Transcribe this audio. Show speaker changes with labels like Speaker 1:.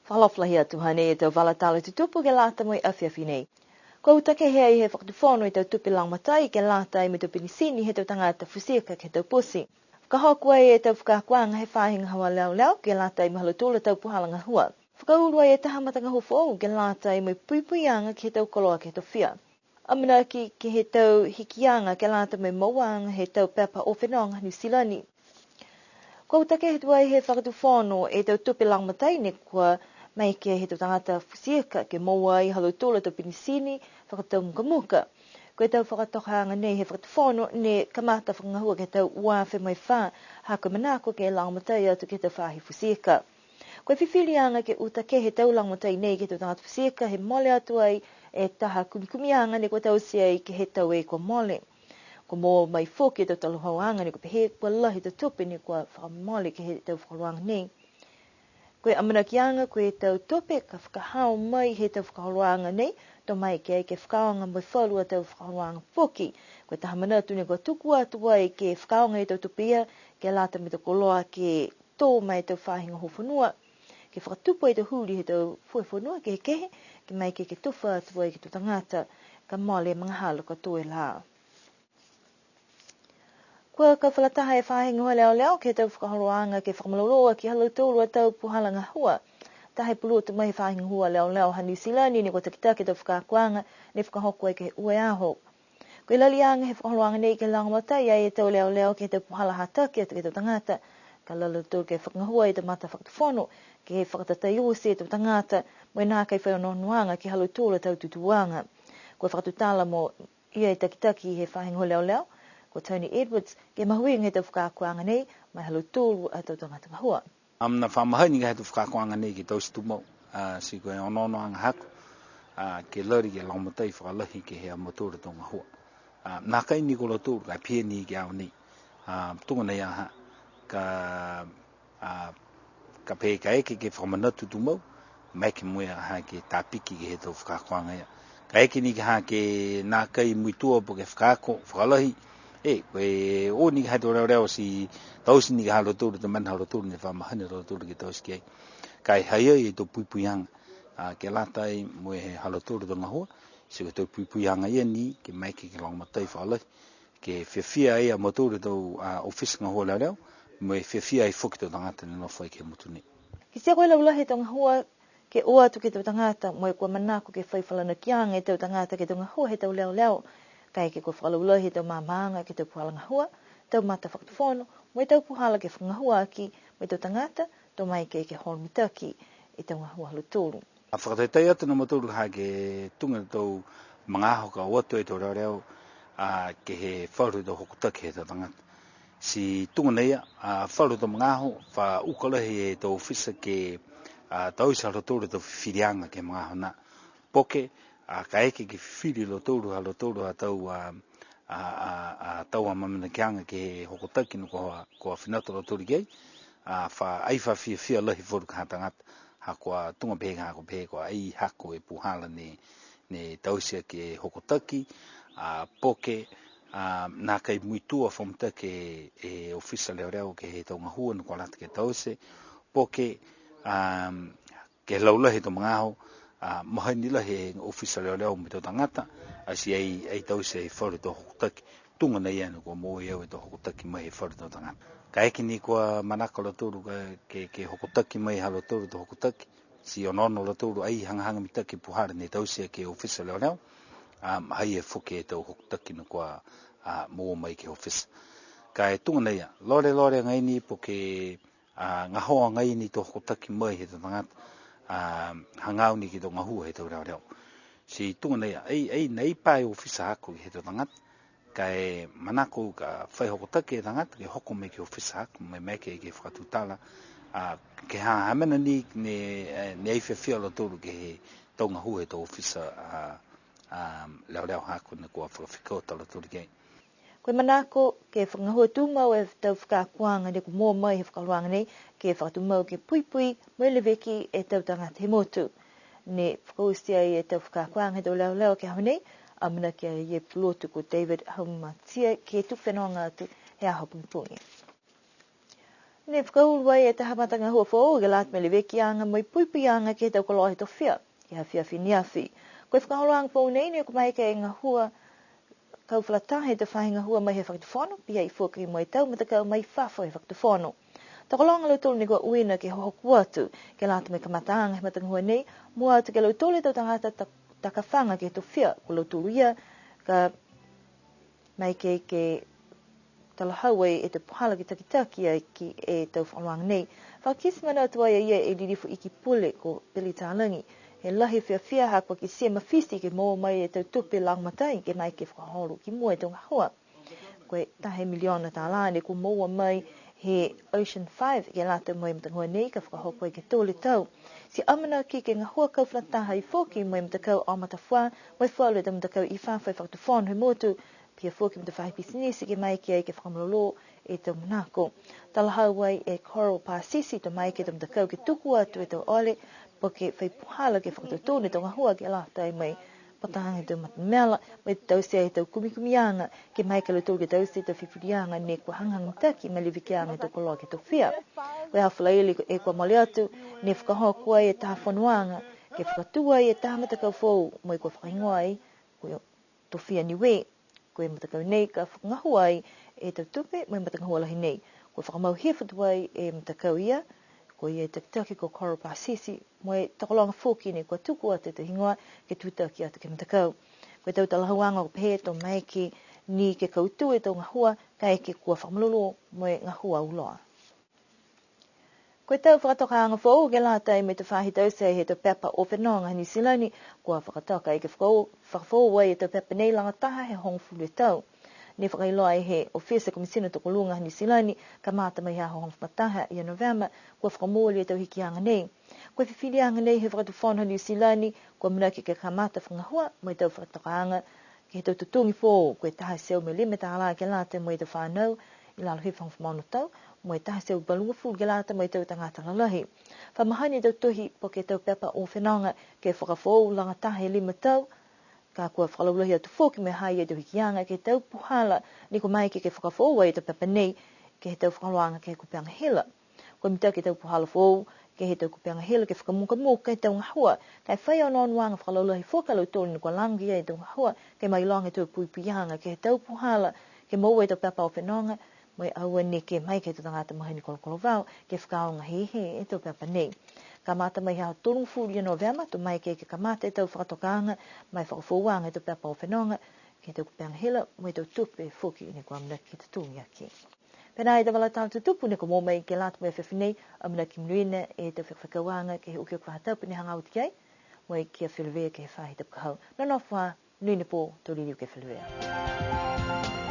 Speaker 1: Whaloflahi atu hane e tau walatala te tupu ke lata mo I awhiawhi nei. Ko utake hea I he whakatuwhono I tau tupi langmatai ke lata I me tau pinisini he tau tangata fusiaka ke tau pusi. Whakahokua e tau whakakuanga he whahinga hawa leo leo ke lata I mahalutula tau puhalanga hua. Whakaurua e taha matanga hufo ke lata I mo puipuianga ke tau koloa ke tau whia. Amana ki he tau hikianga ke lata me mauanga he tau pepa o whenonga New Zealandi. Ko utake he tuai he whakatuwhono e tau tupi langmatai ne kua mai ke he tau tangata fusiaka ke maua I halutula tau pinisini whakatau muka. Koe tau whakatohanga nei he whakatuwhono ne kamata whangahua ke tau uawhi mai wha hako manako ke langmatai atu ke tau whahi fusiaka. Koe whiwhilianga ke utake he tau langmatai nei ke tau tangata fusiaka he mole atu ai e taha kumikumianga ne koe tau siai ke he tau e kua mole. Ko mō mai fōki tau taluhauanga ne koe pehe kua lahi tau tupi ne kua whakamole ke he tau whakaruanga nei. Koe amana kianga koe tau tope ka whakahao mai he tau whakaruanga nei, to mai ke ke whakaonga mai whalua tau whakaruanga poki. Koe taha manatu ne kua tuku atu ai ke whakaonga he tau tupia, ke lata me tau koloa ke tō mai tau whahinga hofonua. Ke whakatupu e tau huri he tau fuefonua ke kehe, ke mai ke tuwha atu ai ke tau tangata, ka mole mga halo ka tō e laa. Kua ka whalataha e whahinga hoa leo leo ke tau whakaharoanga ke whakamaloa ki halau tōrua tau puhalanga hua. Tahe pulua tu mai whahinga hua leo leo ha New Zealandi ne kua takita ke tau whakakuanga ne whakahokua ke ue aho. Koe lalianga he whakaharoanga nei ke langamatai ai e tau leo leo ke tau puhala hataki atu ke tau tangata. Ka lalau tōru ke whakangahua e tau mata whakatuwhono ke he whakatatai usi e tau tangata mo e nā kai whaononuanga ke halau tōrua tau tutuanga. Koe whakatutala mo ia e takitaki he whahinga hua leo leo. Ko Tony Edwards, ke mahuinga he tau whakakuanga nei, mai halu tōru a tau tangata mahua.
Speaker 2: Na whamahaini he tau whakakuanga nei ki tau situmau, si koe onono anga haku, ke lari ke laumatai whakalahi ke hea motora tau mahua. Nā kai ni kola tōru, kai pia ni ke au nei, tunga nei aha, ka pē ka eke ke whamanatu tumau, mai ke mua ha ke tāpiki ke he tau whakakuanga ia. Ka eke ni ke ha ke nā kai muitua po ke whakalahi, koe o ni hai tō reo si tausi ni ka halo tōru te mana halo tōru ne whamahane halo tōru ke tausi ki ai. Kai hai ai e tō puipuianga, ke latai mo e halo tōru tō ngahua, si ko tō puipuianga ia ni, ke mai ke langmatai whaalai, ke whiawhia ai a motoru tō office ngahua leo leo, mo e whiawhia ai whuki tō tangata ne nofai ke mutu ni.
Speaker 1: Ki sia koe laulahi tō ngahua ke oa tu ke tō tangata, mo e kua manako ke whaiwhalana kianga e tō tangata ke tō ngahua he tau leo leo. Kai ke ko whakalaulahi tau māmaanga ke tau puhalanga hua, tau mata whakatuwhono, mo e tau puhala ke whangahua aki, mo e tau tangata, tau mai ke hormitaki e tau ngahua halu tōru.
Speaker 2: A whakataitai atu na matūru ha ke tunga tau mga aho ka watu e tau reo reo, ke he whauru tau hokutaki he tau tangata. Si tunga neia, whauru tau mga aho, wha ukalahi e tau whisa ke tau isa halu tōru tau whirianga ke mga aho na. Poke, ka eke ke whiri lo tōru ha tau tau a mamina kianga ke hokotaki no kua whinata lo tōru kei, wha aiwha whia lahi whoru ka hatangata, ha kua tunga pēka ha kua pēka kua ai hako e puhala ne tausia ke hokotaki, poke, nā kai muitua whamata ke ofisa leo reo ke he tau ngahua no kua lata ke tause, poke, ke laulahi to mga aho, mahaini la he ofisa leo leo me tau tangata, asi ai tause e wharu tō hokutaki, tunga nei anu kua mōi au e tō hokutaki mai he wharu tō tangata. Ka eke ni kua manaka la tōru ke hokutaki mai halo tōru tō hokutaki, si onono la tōru ai hangahanga mitaki puhara ne tause ke ofisa leo leo, hai e whuke e tau hokutaki no kua mō mai ke ofisa. Ka e tunga nei, lore ngai ni po ke ngahoa ngai ni tō hokutaki mai he tō tangata, hangau ni ki tō ngahua he tau reo reo. Si tunga nei, ai nei pai ofisa hako he tō tangata, ka e manako ka whai hokotake e tangata, ke hoko me ke ofisa hako, me ke whakatutala, ke hamena ni ne ei whiawhia lo tōru ke he tau ngahua he tō ofisa leo reo hako na kua whakawhikao tala tōru kei.
Speaker 1: Koe manako ke whakangahua tūmau e tau whakakuanga ne ku mō mai he whakaruanga nei, ke whakatumau ke puipui, mai leweki e tau tangata he motu. Ne whakausia e tau whakakuanga he tau leo leo ke hau nei, amana ke e pilotu ko David Haumatia ke tu whenonga atu he aho pungpungi. Ne whakaulwai e taha matanga hua whao ke lat me le vekianga mai puipianga ke tau kolohi to whia. Ke ha whia whiniafi. Koe whakaholoanga pō nei ne kumai ke ngā hua kau whalatahe te whahinga hua mai he whakatuwhono. Pia i fuaki mai tau mata kau mai whafo he whakatuwhono. Takolonga lo tolu ni kua uina ke hohoku atu. Ke lata me kamataanga he matanga hua nei. Mua atu ke lo tolu tau tangata takawhanga ke to whia. Ko lo tolu ia ka mai ke talahawe e te puhala ki takitaki ai ki e tau whanwang nei. Whakisi mana atua ia e lirifu iki pule ko Pili Tālangi. He lahi whia hakwa ki sia mawhisi ke mō mai e tau tupe langmatai ke mai ke whakaholo ki mua e tonga hua. Koe tahe miliona tā lāne ko mōa mai he Ocean 5 ke lata mai mtangua nei ka whakahoko e ke tōle tau. Si amana ki ke ngā hua kau whanataha i fōki mai mtakau o matawha, mai whaule ta mtakau i whawhai whakatuwhon he motu, pia fōki mta whahi pisinisi ke mai ki ai ke whakamololo e tau manako. Talahau wai e Coral Pasisi to mai ke ta mtakau ke tuku atu e tau ole, po ke whaipuhala ke whakatutone tau ngā hua ke lata i mai patahanga tau matamela, mai tau sea e tau kumikumianga, ke mai ke loto ke tau sea tau whipurianga ne kua hanghang taki mai livikianga tau koloa ke tau whia. Koe hawhalaili e kua mali atu, ne whakahokua e taha whanuanga, ke whakatua e taha matakau fōu, mai kua whakaingoa ai, koe tau whia niwe, koe matakau nei ka whakangahua ai e tau tupe, mai matakahua lahi nei. Koe whakamau hewhatua ai e matakau ia, koe e takitaki ko Coral Pasisi, moe takolonga fōki ne kua tuku atu te hingoa ke tūtaki atu ke matakau. Koe tau talahauanga o pehe tō mai ki ni ke kautu e tō ngā hua, ka e ke kua whakamulolo moe ngā hua uloa. Koe tau whakatokaanga fōu ke lata i me te whahi tau se he tō pepa o whenonga New Zealand, kua whakatoka i ke whakafōu wai e tō pepa nei langataha he hongfulu e tau. Ne whakailoa e he Ofisa Komisina tō kolunga New Zealand, ka māta mai ha hong whamataha i November, kua whakamōli e tau hikianga nei. Koe whiwhirianga nei he whakatufona New Zealand, kua manaki ke kamata whangahua, mai tau whakatokaanga, ke he tau tutungi fōu, koe taha seo me lime tāla ke lata mai tau whanau, i lalo he whangwhamano tau, mai taha seo balunga fulu ke lata mai tau tangata lalahi. Whamahani tau tuhi po ke tau pepa o whenonga, ke whakafōu langataha e lima tau, ka kua whakalaulahi atu fōki me hai e tau hikianga ke tau puhala ni ko mai ke whakafōua e tau pepa nei ke he tau whakaloanga ke he kupeanga hela. Koe mita ke tau puhala fōu ke he tau kupeanga hela ke whakamuka e tau ngahua. Kai whai o non wanga whakalaulahi fōkalau tōni ni kua langi e tau ngahua ke mai longa tau puipianga ke he tau puhala ke mau e tau pepa o whenonga mai aua ne ke mai ke tau tangata mahi ni kolokolo vau ke whakaonga hehe e tau pepa nei. Ka mata mai hao tōrung fūri November, to mai ke kamata e tau whakatokanga, mai whakafōwanga e tau pepa o whenonga, ke tau kupeanga hela, mai tau tupe fōki ne kua amna ki te tūngi aki. Pena e tawala tātu tupu ne ko mō mai ke lata mai whewhinei, amna ki mnuina e tau whakawanga ke he uki o kwahatapu ne hangau tikai, mai kia whilewea ke he whahi tapu kahau. Nana wha, nuina pō, tō riri o ke whilewea.